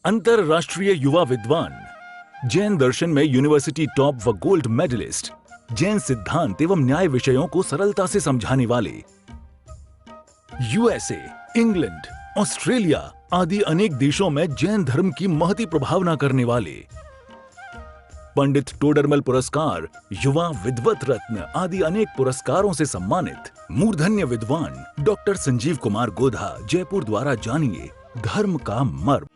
अंतरराष्ट्रीय युवा विद्वान, जैन दर्शन में यूनिवर्सिटी टॉप व गोल्ड मेडलिस्ट, जैन सिद्धांत एवं न्याय विषयों को सरलता से समझाने वाले, यूएसए, इंग्लैंड, ऑस्ट्रेलिया आदि अनेक देशों में जैन धर्म की महती प्रभावना करने वाले, पंडित टोडरमल पुरस्कार, युवा विद्वत रत्न आदि अनेक पुरस्कारों से सम्मानित मूर्धन्य विद्वान डॉक्टर संजीव कुमार गोधा जयपुर द्वारा जानिए धर्म का मर्म।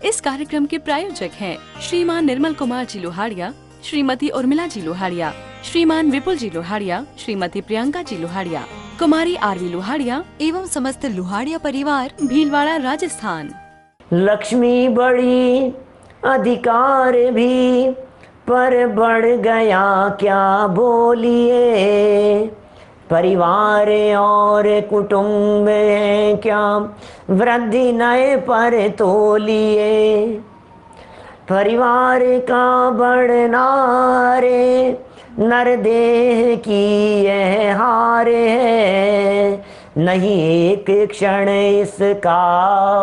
इस कार्यक्रम के प्रायोजक हैं श्रीमान निर्मल कुमार जी लोहाड़िया, श्रीमती उर्मिला जी लोहाड़िया, श्रीमान विपुल जी लोहाड़िया, श्रीमती प्रियंका जी लोहाड़िया, कुमारी आरवी लोहाड़िया एवं समस्त लोहाड़िया परिवार, भीलवाड़ा, राजस्थान। लक्ष्मी बड़ी अधिकार भी पर बढ़ गया क्या बोलिए, परिवार और कुटुंब है क्या वृद्धि नए पर तोलिए, परिवार का बढ़ना रे नरदेह की यह हार है, नहीं एक क्षण इसका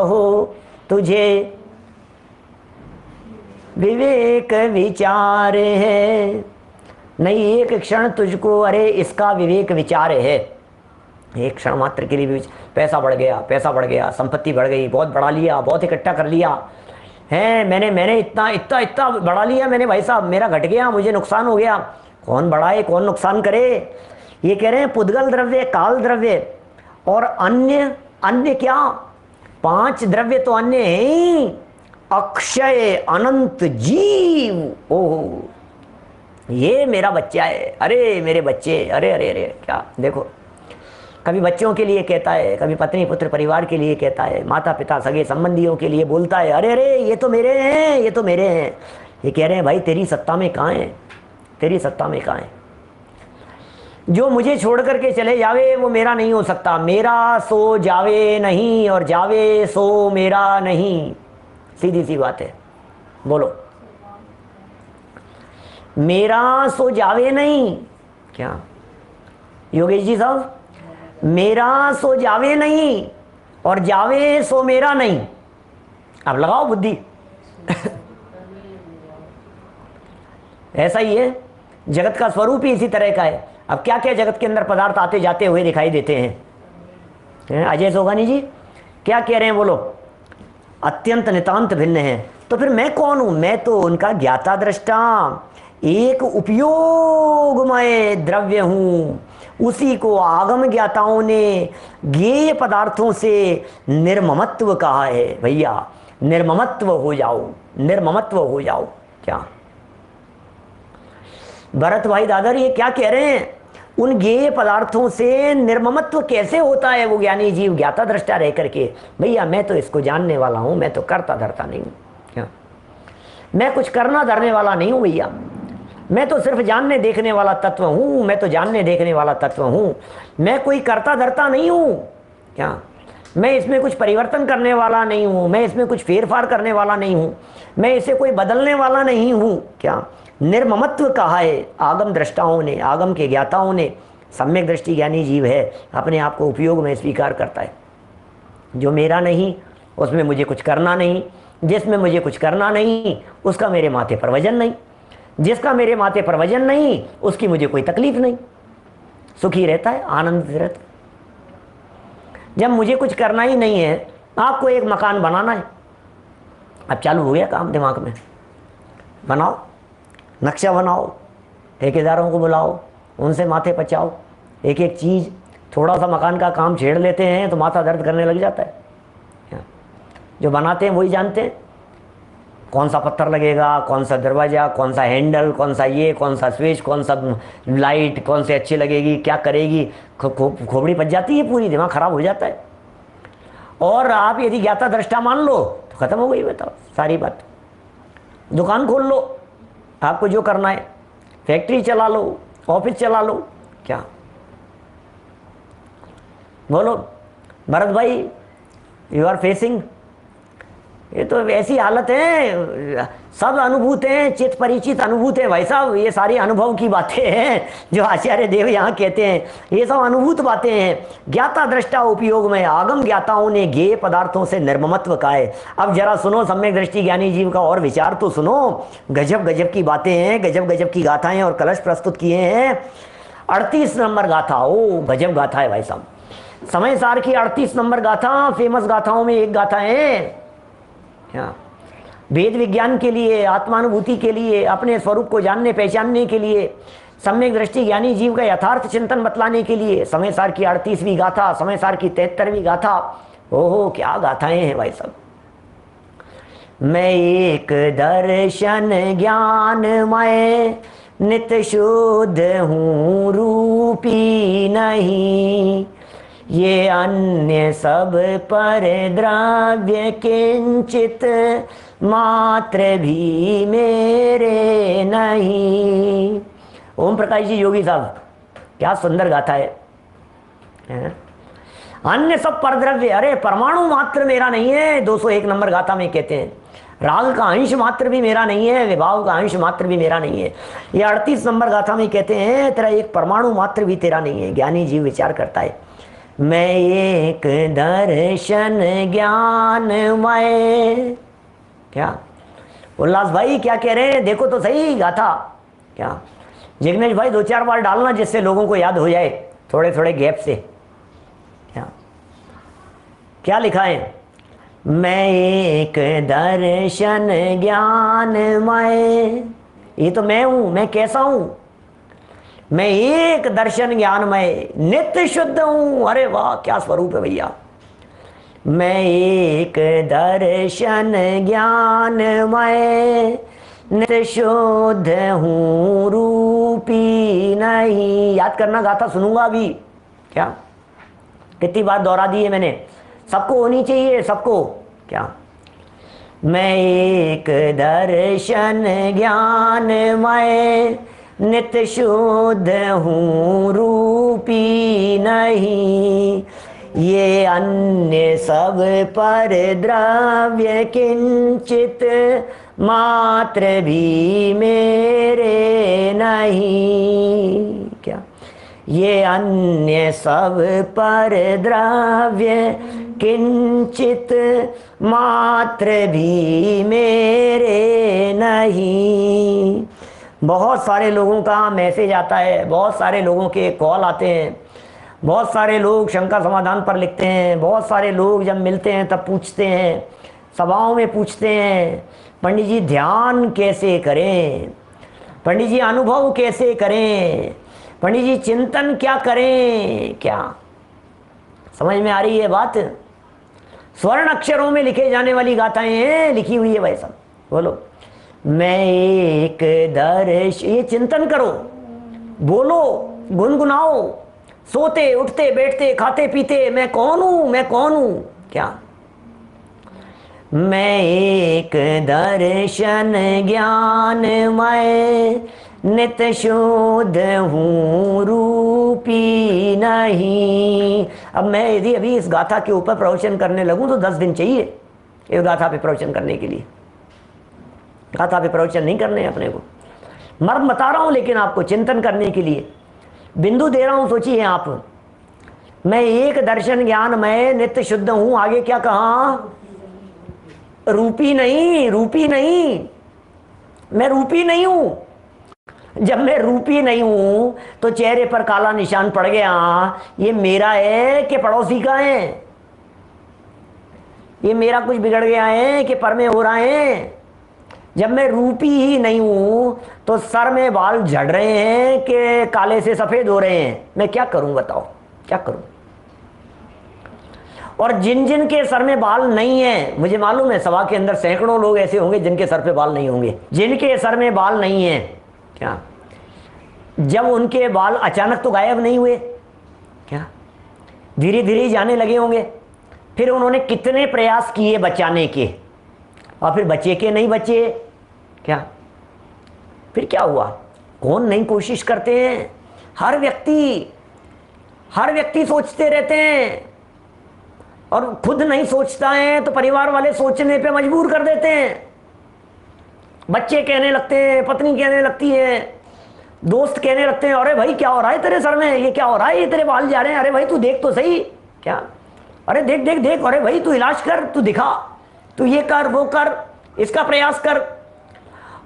हो तुझे विवेक विचार है, नहीं एक क्षण तुझको अरे इसका विवेक विचार है। एक क्षण मात्र के लिए भी पैसा बढ़ गया, संपत्ति बढ़ गई, बहुत बढ़ा लिया, बहुत इकट्ठा कर लिया है, मैंने इतना बढ़ा लिया मैंने, भाई साहब मेरा घट गया, मुझे नुकसान हो गया। कौन बढ़ाए कौन नुकसान करे? ये कह रहे हैं पुद्गल द्रव्य, काल द्रव्य और अन्य क्या? 5 द्रव्य तो अन्य हैं, अक्षय अनंत जीव। ओह ये मेरा बच्चा है, अरे मेरे बच्चे, अरे अरे अरे क्या देखो, कभी बच्चों के लिए कहता है, कभी पत्नी पुत्र परिवार के लिए कहता है, माता पिता सगे संबंधियों के लिए बोलता है, अरे अरे ये तो मेरे हैं, ये तो मेरे हैं। ये कह रहे हैं भाई तेरी सत्ता में कहाँ है, तेरी सत्ता में कहाँ है? जो मुझे छोड़ करके चले जावे वो मेरा नहीं हो सकता, मेरा सो जावे नहीं और जावे सो मेरा नहीं, सीधी सी बात है। बोलो मेरा सो जावे नहीं, क्या योगेश जी साहब? मेरा सो जावे नहीं और जावे सो मेरा नहीं। अब लगाओ बुद्धि। ऐसा ही है, जगत का स्वरूप ही इसी तरह का है। अब क्या क्या जगत के अंदर पदार्थ आते जाते हुए दिखाई देते हैं। अजय सोगानी जी क्या कह रहे हैं? बोलो। अत्यंत नितांत भिन्न है। तो फिर मैं कौन हूं? मैं तो उनका ज्ञाता दृष्टा, एक उपयोगमय द्रव्य हूं। उसी को आगम ज्ञाताओं ने ज्ञेय पदार्थों से निर्ममत्व कहा है। भैया निर्ममत्व हो जाओ, निर्ममत्व हो जाओ। क्या भरत भाई दादर ये क्या कह रहे हैं? उन ज्ञेय पदार्थों से निर्ममत्व कैसे होता है? वो ज्ञानी जीव ज्ञाता दृष्टा रह करके, भैया मैं तो इसको जानने वाला हूं, मैं तो करता धरता नहीं हूं। क्या मैं कुछ करना धरने वाला नहीं हूं भैया, मैं तो सिर्फ जानने देखने वाला तत्व हूं, मैं तो जानने देखने वाला तत्व हूं, मैं कोई करता धरता नहीं हूं। क्या मैं इसमें कुछ परिवर्तन करने वाला नहीं हूं, मैं इसमें कुछ फेरफार करने वाला नहीं हूं, मैं इसे कोई बदलने वाला नहीं हूं। क्या निर्ममत्व कहा है आगम दृष्टाओं ने, आगम के ज्ञाताओं ने। सम्यक दृष्टि ज्ञानी जीव है, अपने आप को उपयोग में स्वीकार करता है। जो मेरा नहीं उसमें मुझे कुछ करना नहीं, जिसमें मुझे कुछ करना नहीं उसका मेरे माथे पर वजन नहीं, जिसका मेरे माथे पर वजन नहीं उसकी मुझे कोई तकलीफ नहीं, सुखी रहता है, आनंदित रहता है। जब मुझे कुछ करना ही नहीं है, आपको एक मकान बनाना है, अब चालू हो गया काम दिमाग में, बनाओ, नक्शा बनाओ, ठेकेदारों को बुलाओ, उनसे माथे पचाओ, एक एक चीज़। थोड़ा सा मकान का काम छेड़ लेते हैं तो माथा दर्द करने लग जाता है। जो बनाते हैं वही जानते हैं कौन सा पत्थर लगेगा, कौन सा दरवाज़ा, कौन सा हैंडल, कौन सा ये, कौन सा स्विच, कौन सा लाइट, कौन से अच्छी लगेगी, क्या करेगी। खोपड़ी पच जाती है पूरी, दिमाग खराब हो जाता है। और आप यदि ज्ञाता दृष्टा मान लो तो ख़त्म हो गई, बताओ सारी बात। दुकान खोल लो, आपको जो करना है, फैक्ट्री चला लो, ऑफिस चला लो। क्या बोलो भरत भाई, यू आर फेसिंग ये तो ऐसी हालत है, सब अनुभूत हैं, चित परिचित अनुभूत है भाई साहब। ये सारी अनुभव की बातें हैं जो आचार्य देव यहाँ कहते हैं, ये सब अनुभूत बातें हैं। ज्ञाता दृष्टा उपयोग में आगम ज्ञाताओं ने ज्ञेय पदार्थों से निर्ममत्व का है। अब जरा सुनो, सम्यक दृष्टि ज्ञानी जीव का और विचार तो सुनो। गजब गजब की बातें हैं, गजब गजब की गाथाएं और कलश प्रस्तुत किए हैं। 38 नंबर गाथा, ओ गजब गाथा है भाई साहब। समय सार की 38 नंबर गाथा, फेमस गाथाओं में एक गाथा है। वेद विज्ञान के लिए, आत्मानुभूति के लिए, अपने स्वरूप को जानने पहचानने के लिए, सम्यक दृष्टि ज्ञानी जीव का यथार्थ चिंतन बतलाने के लिए समय सार की 38वीं गाथा, समय सार की 73वीं गाथा। ओहो क्या गाथाएं हैं भाई साहब। मैं एक दर्शन ज्ञानमय नित शुद्ध हूँ रूपी नहीं, ये अन्य सब पर द्रव्य किंचित मात्र भी मेरे नहीं। ओम प्रकाश जी योगी साहब, क्या सुंदर गाथा है। अन्य सब पर द्रव्य, अरे परमाणु मात्र मेरा नहीं है। 201 नंबर गाथा में कहते हैं राग का अंश मात्र भी मेरा नहीं है, विभाव का अंश मात्र भी मेरा नहीं है। ये 38 नंबर गाथा में कहते हैं तेरा एक परमाणु मात्र भी तेरा नहीं है। ज्ञानी जीव विचार करता है, मैं एक दर्शन ज्ञानमय। क्या उल्लास भाई क्या कह रहे हैं, देखो तो सही गाथा। क्या जिग्नेश भाई 2-4 बार डालना जिससे लोगों को याद हो जाए थोड़े थोड़े गैप से। क्या लिखा है, मैं एक दर्शन ज्ञानमय। ये तो मैं हूं, मैं कैसा हूं, मैं एक दर्शन ज्ञानमय नित्य शुद्ध हूं। अरे वाह क्या स्वरूप है भैया। मैं एक दर्शन ज्ञानमय नित्य शुद्ध हूं रूपी नहीं। याद करना गाथा सुनूंगा अभी। क्या कितनी बार दोहरा दी है मैंने, सबको होनी चाहिए सबको। क्या मैं एक दर्शन ज्ञानमय नित्य शुद्ध हूँ रूपी नहीं, ये अन्य सब पर द्रव्य किंचित मात्र भी मेरे नहीं। क्या ये अन्य सब पर द्रव्य किंचित मात्र भी मेरे नहीं। बहुत सारे लोगों का मैसेज आता है, बहुत सारे लोगों के कॉल आते हैं, बहुत सारे लोग शंका समाधान पर लिखते हैं, बहुत सारे लोग जब मिलते हैं तब पूछते हैं, सभाओं में पूछते हैं पंडित जी ध्यान कैसे करें, पंडित जी अनुभव कैसे करें, पंडित जी चिंतन क्या करें। क्या समझ में आ रही है बात। स्वर्ण अक्षरों में लिखे जाने वाली गाथाएं हैं, लिखी हुई है भाई साहब। बोलो मैं एक दर्श, ये चिंतन करो, बोलो, गुनगुनाओ, सोते उठते बैठते खाते पीते, मैं कौन हूं, मैं कौन हूं। क्या मैं एक दर्शन ज्ञानमय नित्य शुद्ध हूँ रूपी नहीं। अब मैं यदि अभी इस गाथा के ऊपर प्रवचन करने लगूं तो 10 दिन चाहिए इस गाथा पे प्रवचन करने के लिए। गाथा पे प्रवचन नहीं करने अपने को, मर्म बता रहा हूं लेकिन आपको चिंतन करने के लिए बिंदु दे रहा हूं। सोचिए आप, मैं एक दर्शन ज्ञान मैं नित्य शुद्ध हूं, आगे क्या कहा, रूपी नहीं, रूपी नहीं, मैं रूपी नहीं हूं। जब मैं रूपी नहीं हूं तो चेहरे पर काला निशान पड़ गया, ये मेरा है कि पड़ोसी का है, ये मेरा कुछ बिगड़ गया है कि पर में हो रहा है। जब मैं रूपी ही नहीं हूं तो सर में बाल झड़ रहे हैं कि काले से सफेद हो रहे हैं, मैं क्या करूं बताओ, क्या करूं। और जिन जिन के सर में बाल नहीं है, मुझे मालूम है सभा के अंदर सैकड़ों लोग ऐसे होंगे जिनके सर पे बाल नहीं होंगे, जिनके सर में बाल नहीं है, क्या जब उनके बाल अचानक तो गायब नहीं हुए, क्या धीरे धीरे जाने लगे होंगे, फिर उन्होंने कितने प्रयास किए बचाने के और फिर बचे के नहीं बचे। क्या फिर क्या हुआ, कौन नहीं कोशिश करते हैं, हर व्यक्ति सोचते रहते हैं और खुद नहीं सोचता है तो परिवार वाले सोचने पे मजबूर कर देते हैं। बच्चे कहने लगते हैं, पत्नी कहने लगती है, दोस्त कहने लगते हैं, अरे भाई क्या हो रहा है तेरे सर में, ये क्या हो रहा है, ये तेरे बाल जा रहे हैं, अरे भाई तू देख तो सही, क्या, अरे देख देख देख, अरे भाई तू इलाज कर, तू दिखा, तू ये कर वो कर, इसका प्रयास कर।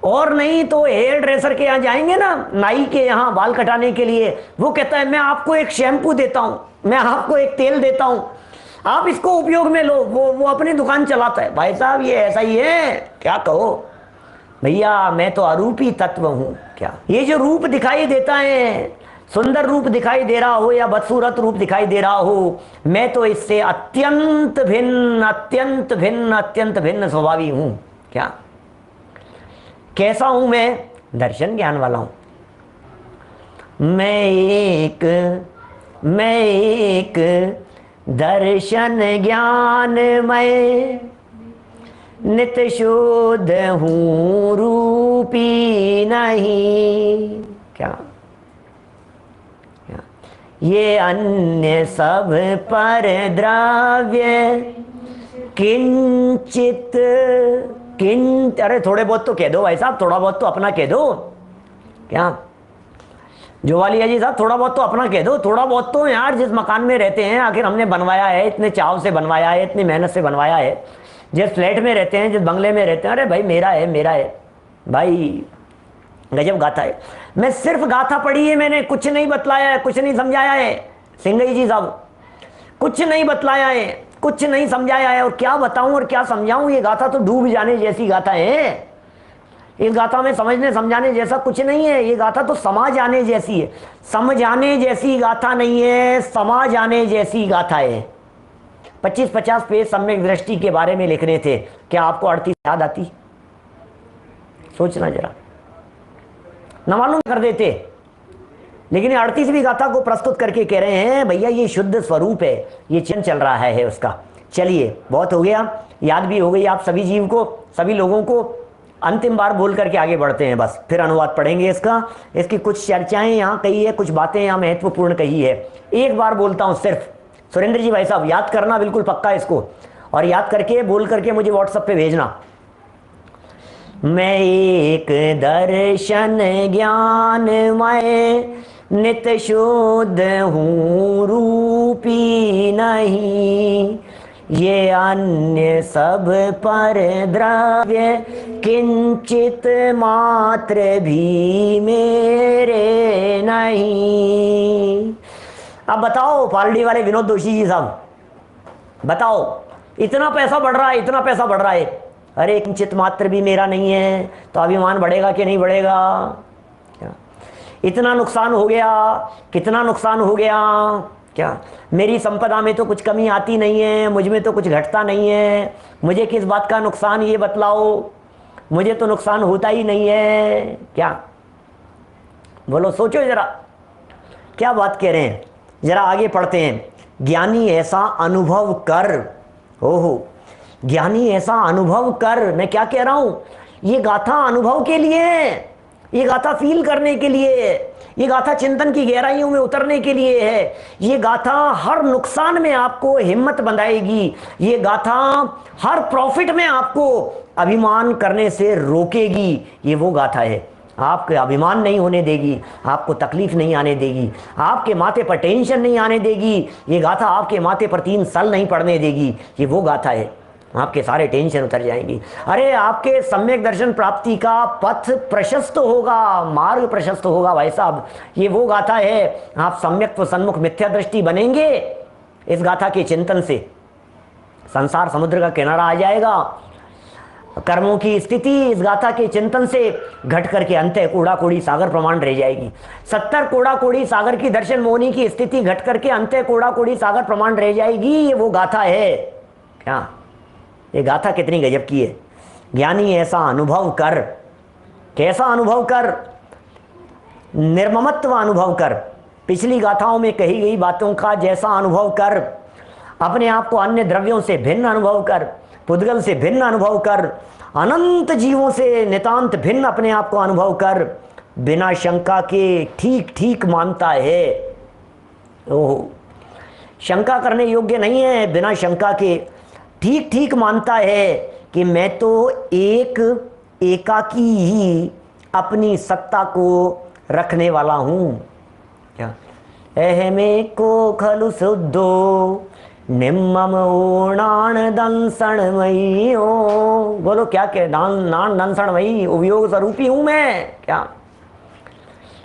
और नहीं तो हेयर ड्रेसर के यहाँ जाएंगे ना, नाई के यहाँ बाल कटाने के लिए, वो कहता है मैं आपको एक शैम्पू देता हूँ, मैं आपको एक तेल देता हूँ, आप इसको उपयोग में लो। वो अपनी दुकान चलाता है। भाई साहब ये ऐसा ही है, क्या कहो भैया, मैं तो अरूपी तत्व हूं। क्या ये जो रूप दिखाई देता है, सुंदर रूप दिखाई दे रहा हो या बदसूरत रूप दिखाई दे रहा हो, मैं तो इससे अत्यंत भिन्न अत्यंत भिन्न अत्यंत भिन्न स्वभावी हूं। क्या कैसा हूं मैं? दर्शन ज्ञान वाला हूं। मैं एक दर्शन ज्ञानमय नित शुद्ध हूँ रूपी नहीं। क्या ये अन्य सब पर द्रव्य किंचित अरे थोड़े बहुत तो कह दो भाई साहब, थोड़ा बहुत तो अपना कह दो। क्या जोवालिया जी साहब, थोड़ा बहुत तो अपना कह दो, थोड़ा बहुत तो यार, जिस मकान में रहते हैं आखिर हमने बनवाया है, इतने चाव से बनवाया है, इतनी मेहनत से बनवाया है, जिस फ्लैट में रहते हैं, जिस बंगले में रहते हैं, अरे भाई मेरा है मेरा है। भाई गजब गाथा है। मैं सिर्फ गाथा पढ़ी है मैंने, कुछ नहीं बतलाया है, कुछ नहीं समझाया है। सिंगई जी साहब कुछ नहीं बतलाया है, कुछ नहीं समझाया है, और क्या बताऊं और क्या समझाऊं। ये गाथा तो डूब जाने जैसी गाथा है। इस गाथा में समझने समझाने जैसा कुछ नहीं है। ये गाथा तो समा जाने जैसी है। समझाने जैसी गाथा नहीं है, समा जाने जैसी गाथा है। 25-50 पेज सम्यक दृष्टि के बारे में लिखने थे, क्या आपको 38 याद आती? सोचना जरा, न मालूम कर देते। लेकिन 38वीं गाथा को प्रस्तुत करके कह रहे हैं भैया ये शुद्ध स्वरूप है, ये चिन्ह चल रहा है उसका। चलिए बहुत हो गया, याद भी हो गई आप सभी जीव को, सभी लोगों को। अंतिम बार बोल करके आगे बढ़ते हैं, बस फिर अनुवाद पढ़ेंगे इसका। इसकी कुछ चर्चाएं यहाँ कही है, कुछ बातें यहाँ महत्वपूर्ण कही है। एक बार बोलता हूँ सिर्फ, सुरेंद्र जी भाई साहब याद करना बिल्कुल पक्का इसको, और याद करके बोल करके मुझे व्हाट्सएप पे भेजना। मैं एक दर्शन ज्ञानमय नित शुद्ध हूँ रूपी नहीं, ये अन्य सब पर द्रव्य किंचित मात्र भी मेरे नहीं। अब बताओ पालड़ी वाले विनोद दोषी जी साहब, बताओ इतना पैसा बढ़ रहा है, इतना पैसा बढ़ रहा है, अरे किंचित मात्र भी मेरा नहीं है, तो अभिमान बढ़ेगा कि नहीं बढ़ेगा? क्या इतना नुकसान हो गया, कितना नुकसान हो गया? क्या मेरी संपदा में तो कुछ कमी आती नहीं है, मुझ में तो कुछ घटता नहीं है, मुझे किस बात का नुकसान ये बतलाओ, मुझे तो नुकसान होता ही नहीं है। क्या बोलो, सोचो जरा क्या बात कह रहे हैं। जरा आगे पढ़ते हैं। ज्ञानी ऐसा अनुभव कर, ओहो ज्ञानी ऐसा अनुभव कर। मैं क्या कह रहा हूं, ये गाथा अनुभव के लिए है, ये गाथा फील करने के लिए है, ये गाथा चिंतन की गहराइयों में उतरने के लिए है। ये गाथा हर नुकसान में आपको हिम्मत बंधाएगी, ये गाथा हर प्रॉफिट में आपको अभिमान करने से रोकेगी। ये वो गाथा है, आपके अभिमान नहीं होने देगी, आपको तकलीफ नहीं आने देगी, आपके माथे पर टेंशन नहीं आने देगी। ये गाथा आपके माथे पर 3 साल नहीं पड़ने देगी। ये वो गाथा है, आपके सारे टेंशन उतर जाएंगी। अरे आपके सम्यक दर्शन प्राप्ति का पथ प्रशस्त होगा, मार्ग प्रशस्त होगा भाई साहब। ये वो गाथा है, आप सम्यक सन्मुख मिथ्या दृष्टि बनेंगे इस गाथा के चिंतन से। संसार समुद्र का किनारा आ जाएगा, कर्मों की स्थिति इस गाथा के चिंतन से घट करके अंत कूड़ा कोड़ी सागर प्रमाण रह जाएगी। 70 कूड़ा कोड़ी सागर की दर्शन मोहनी की स्थिति घट करके अंत कूड़ा कोड़ी सागर प्रमाण रह जाएगी। ये वो गाथा है। क्या ये गाथा कितनी गजब की है। ज्ञानी ऐसा अनुभव कर, कैसा अनुभव कर? निर्ममत्व अनुभव कर। पिछली गाथाओं में कही गई बातों का जैसा अनुभव कर। अपने आप को अन्य द्रव्यों से भिन्न अनुभव कर, पुद्गल से भिन्न अनुभव कर, अनंत जीवों से नितांत भिन्न अपने आप को अनुभव कर। बिना शंका के ठीक ठीक मानता है। ओह शंका करने योग्य नहीं है, बिना शंका के ठीक ठीक मानता है कि मैं तो एक एकाकी ही अपनी सत्ता को रखने वाला हूं। क्या अहमे को खलु शुद्धो निम्मम ओणान दंसणमयी हो। बोलो क्या कह नान दंसणमयी उपयोग स्वरूपी हूं मैं। क्या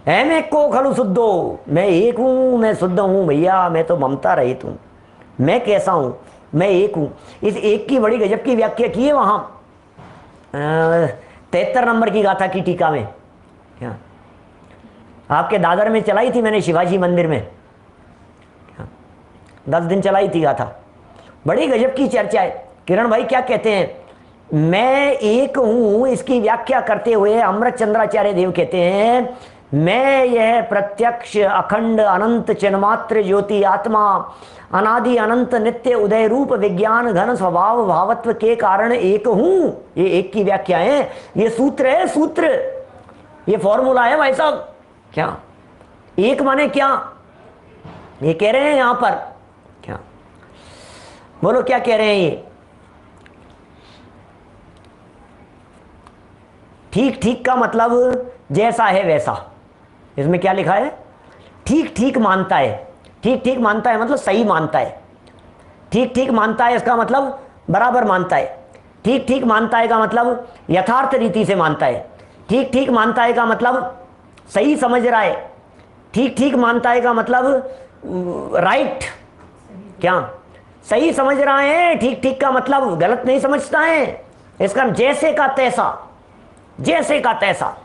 अहमे को खलु शुद्धो, मैं एक हूं, मैं शुद्ध हूं भैया, मैं तो ममता रहित हूं। मैं कैसा हूं? मैं एक हूं। इस एक की बड़ी गजब की व्याख्या की है वहां 73 नंबर की गाथा की टीका में। क्या आपके दादर में चलाई थी मैंने, शिवाजी मंदिर में 10 दिन चलाई थी गाथा। बड़ी गजब की चर्चा है। किरण भाई क्या कहते हैं? मैं एक हूं, इसकी व्याख्या करते हुए अमृत चंद्राचार्य देव कहते हैं, मैं यह प्रत्यक्ष अखंड अनंत चिन्मात्र ज्योति आत्मा अनादि अनंत नित्य उदय रूप विज्ञान घन स्वभाव भावत्व के कारण एक हूं। ये एक की व्याख्या है, ये सूत्र है, सूत्र, ये फॉर्मूला है भाई साहब। क्या एक माने क्या ये कह रहे हैं यहां पर? क्या बोलो क्या कह रहे हैं ये? ठीक ठीक का मतलब जैसा है वैसा। इसमें क्या लिखा है? ठीक ठीक मानता है। ठीक ठीक मानता है मतलब सही मानता है। ठीक ठीक मानता है इसका मतलब बराबर मानता है। ठीक ठीक मानता है का मतलब यथार्थ रीति से मानता है। ठीक ठीक मानता है का मतलब सही समझ रहा है। ठीक ठीक मानता है का मतलब राइट, क्या सही समझ रहा है। ठीक ठीक का मतलब गलत नहीं समझता है। इसका जैसे का तैसा, जैसे का तैसा,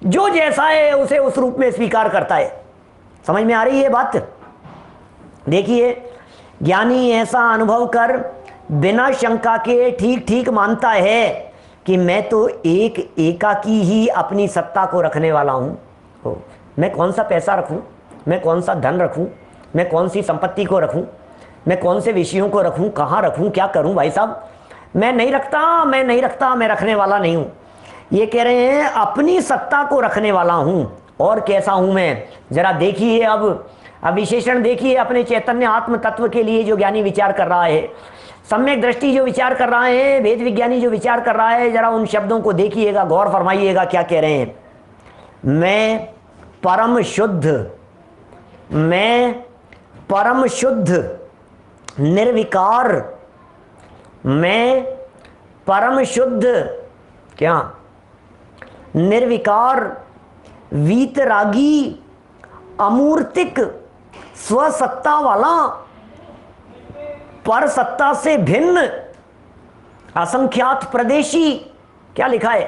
जो जैसा है उसे उस रूप में स्वीकार करता है। समझ में आ रही है बात? देखिए, ज्ञानी ऐसा अनुभव कर बिना शंका के ठीक ठीक मानता है कि मैं तो एक एकाकी ही अपनी सत्ता को रखने वाला हूं। मैं कौन सा पैसा रखूं, मैं कौन सा धन रखूं, मैं कौन सी संपत्ति को रखूं, मैं कौन से विषयों को रखूं, कहां रखूं, क्या करूं भाई साहब? मैं नहीं रखता, मैं नहीं रखता, मैं रखने वाला नहीं हूं। ये कह रहे हैं अपनी सत्ता को रखने वाला हूं। और कैसा हूं मैं? जरा देखिए, अब विशेषण देखिए अपने चैतन्य आत्म तत्व के लिए जो ज्ञानी विचार कर रहा है, सम्यक दृष्टि जो विचार कर रहा है, वेद विज्ञानी जो विचार कर रहा है, जरा उन शब्दों को देखिएगा, गौर फरमाइएगा क्या कह रहे हैं। मैं परम शुद्ध, मैं परम शुद्ध निर्विकार, मैं परम शुद्ध क्या निर्विकार वीतरागी अमूर्तिक स्वसत्ता वाला, पर सत्ता से भिन्न असंख्यात प्रदेशी। क्या लिखा है?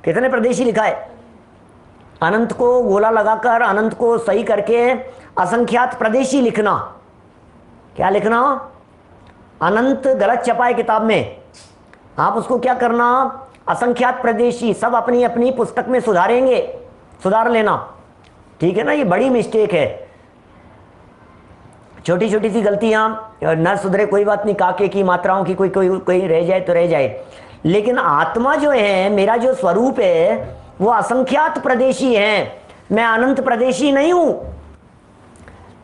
कितने प्रदेशी लिखा है? अनंत को गोला लगाकर अनंत को सही करके असंख्यात प्रदेशी लिखना। क्या लिखना? अनंत गलत छपा है किताब में, आप उसको क्या करना? असंख्यात प्रदेशी। सब अपनी अपनी पुस्तक में सुधारेंगे, सुधार लेना, ठीक है ना? ये बड़ी मिस्टेक है। छोटी छोटी सी गलतियां न सुधरे कोई बात नहीं, काके की मात्राओं की कोई कोई कोई रह जाए तो रह जाए, लेकिन आत्मा जो है, मेरा जो स्वरूप है, वो असंख्यात प्रदेशी है। मैं अनंत प्रदेशी नहीं हूं।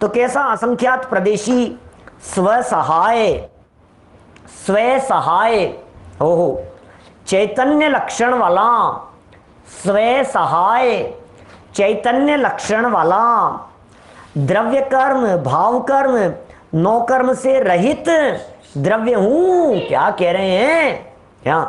तो कैसा असंख्यात प्रदेशी? स्वसहाय, स्वसहाय हो, चैतन्य लक्षण वाला, स्वय सहाय चैतन्य लक्षण वाला, द्रव्य कर्म भाव कर्म नौ कर्म से रहित द्रव्य हूं। क्या कह रहे हैं? क्या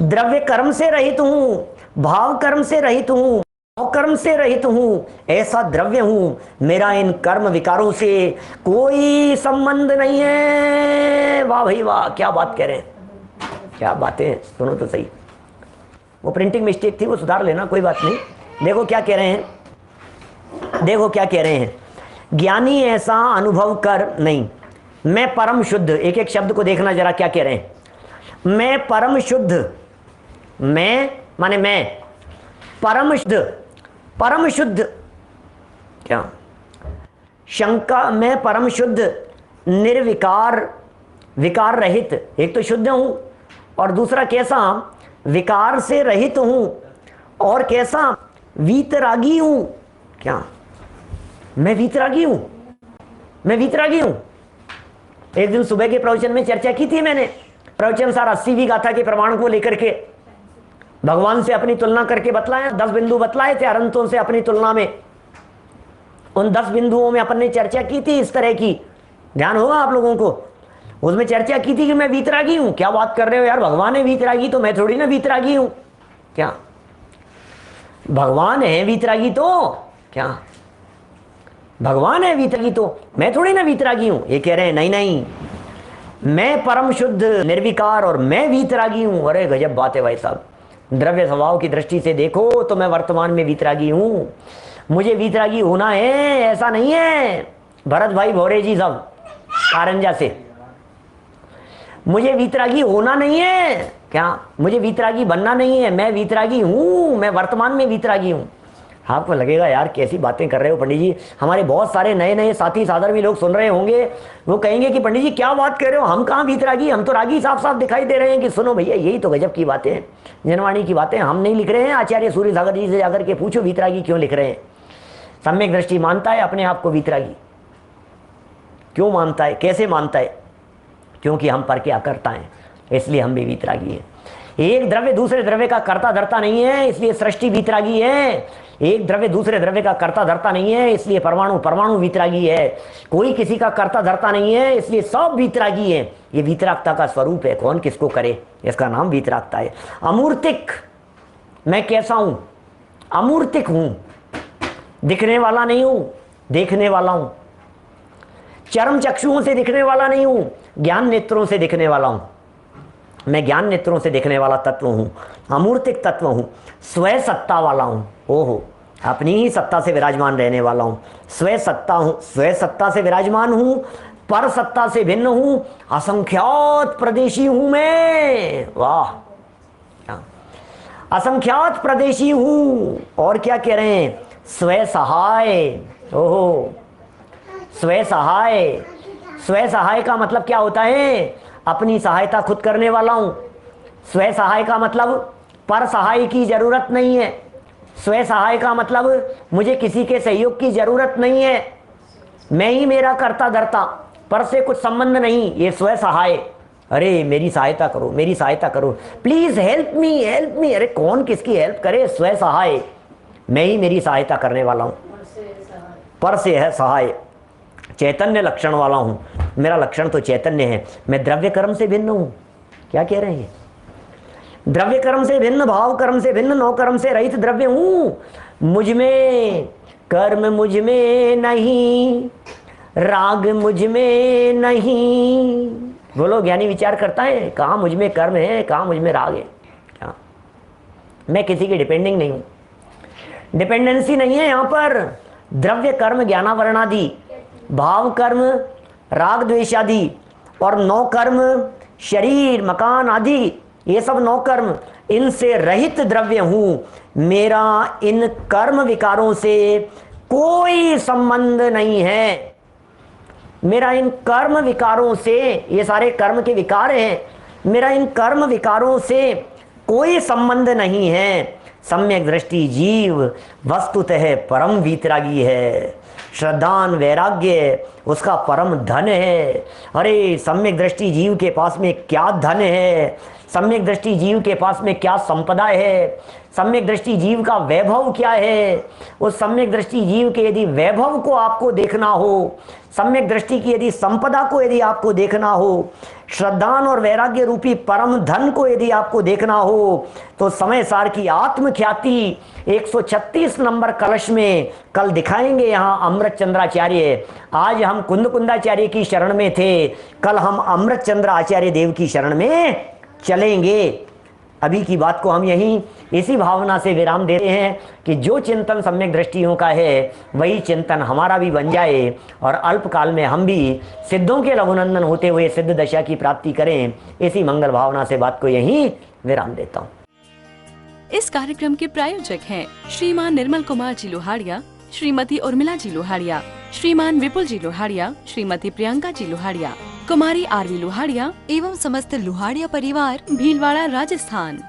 द्रव्य कर्म से रहित हूं, भाव कर्म से रहित हूं, नौ कर्म से रहित हूं, ऐसा द्रव्य हूं। मेरा इन कर्म विकारों से कोई संबंध नहीं है। वाह भाई वाह, क्या बात कह रहे हैं, क्या बातें, सुनो तो सही। वो प्रिंटिंग मिस्टेक थी, वो सुधार लेना, कोई बात नहीं। देखो क्या कह रहे हैं, देखो क्या कह रहे हैं। ज्ञानी ऐसा अनुभव कर नहीं, मैं परम शुद्ध। एक एक शब्द को देखना जरा, क्या कह रहे हैं। मैं परम शुद्ध, मैं माने मैं, परम शुद्ध, परम शुद्ध क्या शंका, मैं परम शुद्ध निर्विकार, विकार रहित। एक तो शुद्ध हूं और दूसरा कैसा? विकार से रहित हूं। और कैसा? वीतरागी हूं। क्या मैं वीतरागी हूं? मैं वीतरागी हूं। एक दिन सुबह के प्रवचन में चर्चा की थी मैंने, प्रवचन सार 80वीं गाथा के प्रमाण को लेकर के भगवान से अपनी तुलना करके बतलाया, 10 बिंदु बतलाए थे अनंतों से अपनी तुलना में। उन 10 बिंदुओं में अपन ने चर्चा की थी इस तरह की, ध्यान होगा आप लोगों को। उसमें चर्चा की थी कि मैं वीतरागी हूं। क्या बात कर रहे हो यार, भगवान है वीतरागी तो मैं थोड़ी ना वीतरागी हूं। क्या भगवान है वीतरागी तो क्या भगवान है वीतरागी तो मैं थोड़ी ना वीतरागी हूं। ये कह रहे हैं नहीं नहीं, मैं परम शुद्ध निर्विकार और मैं वीतरागी हूं। अरे गजब बात है भाई साहब। द्रव्य स्वभाव की दृष्टि से देखो तो मैं वर्तमान में वीतरागी हूं, मुझे वीतरागी होना है ऐसा नहीं है। भरत भाई भोरे जी सब कारंजा से, मुझे वीतरागी होना नहीं है, क्या मुझे वीतरागी बनना नहीं है, मैं वीतरागी हूं, मैं वर्तमान में वीतरागी हूं। आपको लगेगा यार कैसी बातें कर रहे हो पंडित जी। हमारे बहुत सारे नए नए साथी साधर्मी लोग सुन रहे होंगे, वो कहेंगे कि पंडित जी क्या बात कर रहे हो, हम कहाँ वीतरागी, हम तो रागी साफ साफ दिखाई दे रहे हैं। कि सुनो भैया यही तो गजब की बातें हैं, जनवाणी की बातें हम नहीं लिख रहे हैं। आचार्य सूर्य सागर जी से जाकर के पूछो वीतरागी क्यों लिख रहे हैं। सम्यक दृष्टि मानता है अपने आप को वीतरागी, क्यों मानता है, कैसे मानता है? क्योंकि हम पर के अकर्ता हैं, इसलिए हम भी वीतरागी हैं। एक द्रव्य दूसरे द्रव्य का कर्ता धर्ता नहीं है, इसलिए सृष्टि वीतरागी है। एक द्रव्य दूसरे द्रव्य का कर्ता धर्ता नहीं है, इसलिए परमाणु परमाणु वीतरागी है। कोई किसी का कर्ता धर्ता नहीं है, इसलिए सब वीतरागी है। ये वीतरागता का स्वरूप है, कौन किसको करे, इसका नाम वीतरागता है। अमूर्तिक, मैं कैसा हूं? अमूर्तिक हूं, दिखने वाला नहीं हूं, देखने वाला हूं। चर्म चक्षुओं से दिखने वाला नहीं हूं, ज्ञान नेत्रों से दिखने वाला हूं। मैं ज्ञान नेत्रों से दिखने वाला तत्व हूं, अमूर्तिक तत्व हूं, स्वयं सत्ता वाला हूं। ओहो, अपनी ही सत्ता से विराजमान रहने वाला हूं, स्वयं सत्ता हूं, स्वयं सत्ता से विराजमान हूं, पर सत्ता से भिन्न हूं, असंख्यात प्रदेशी हूं मैं। वाह, असंख्यात प्रदेशी हूं। और क्या कह रहे हैं? स्वयं सहाय। ओहो, स्वयं सहाय। स्वयं सहाय का मतलब क्या होता है? अपनी सहायता खुद करने वाला हूं। स्वयं सहाय का मतलब पर सहाय की जरूरत नहीं है। स्वयं सहाय का मतलब मुझे किसी के सहयोग की जरूरत नहीं है, मैं ही मेरा करता धरता, पर से कुछ संबंध नहीं। ये स्वयं सहाय। अरे मेरी सहायता करो, मेरी सहायता करो, please help me, help me. अरे कौन किसकी हेल्प करे? स्वयं सहाय, मैं ही मेरी सहायता करने वाला हूं। पर से है सहाय, चैतन्य लक्षण वाला हूं, मेरा लक्षण तो चैतन्य है। मैं द्रव्य कर्म से भिन्न हूं। क्या कह रहे हैं? द्रव्य कर्म से भिन्न, भाव कर्म से भिन्न, नौ कर्म से रहित द्रव्य हूं। मुझ में कर्म मुझ में नहीं, राग मुझ में नहीं। बोलो, ज्ञानी विचार करता है, कहाँ मुझ में कर्म है, कहाँ मुझ में राग है। क्या मैं किसी की डिपेंडिंग नहीं हूं, डिपेंडेंसी नहीं है यहां पर। द्रव्य कर्म ज्ञानावरणादि, भाव कर्म राग द्वेष आदि, और नौ कर्म शरीर मकान आदि, ये सब नौ कर्म, इनसे रहित द्रव्य हूं। मेरा इन कर्म विकारों से कोई संबंध नहीं है। मेरा इन कर्म विकारों से, ये सारे कर्म के विकार हैं, मेरा इन कर्म विकारों से कोई संबंध नहीं है। सम्यक दृष्टि जीव वस्तुतः परम वीतरागी है। श्रद्धान वैराग्य उसका परम धन है। अरे सम्यक दृष्टि जीव के पास में क्या धन है, सम्यक दृष्टि जीव के पास में क्या संपदा है, सम्यक दृष्टि जीव का वैभव क्या है। उस सम्यक दृष्टि जीव के यदि वैभव को आपको देखना हो, सम्यक दृष्टि की यदि संपदा को यदि आपको देखना हो, श्रद्धान और वैराग्य रूपी परम धन को यदि आपको देखना हो, तो समय सार की आत्मख्याति 136 नंबर कलश में कल दिखाएंगे। यहाँ अमृत चंद्राचार्य, आज हम कुंद कुंदाचार्य की शरण में थे, कल हम अमृत चंद्र आचार्य देव की शरण में चलेंगे। अभी की बात को हम यहीं इसी भावना से विराम देते हैं कि जो चिंतन सम्यक दृष्टियों का है वही चिंतन हमारा भी बन जाए, और अल्पकाल में हम भी सिद्धों के लघुनंदन होते हुए सिद्ध दशा की प्राप्ति करें। इसी मंगल भावना से बात को यहीं विराम देता हूँ। इस कार्यक्रम के प्रायोजक हैं श्रीमान निर्मल कुमार जी लोहाड़िया, श्रीमती उर्मिला जी लोहाड़िया, श्रीमान विपुल जी लोहाड़िया, श्रीमती प्रियंका जी लोहाड़िया, कुमारी आरवी लोहाड़िया एवं समस्त लोहाड़िया परिवार, भीलवाड़ा, राजस्थान।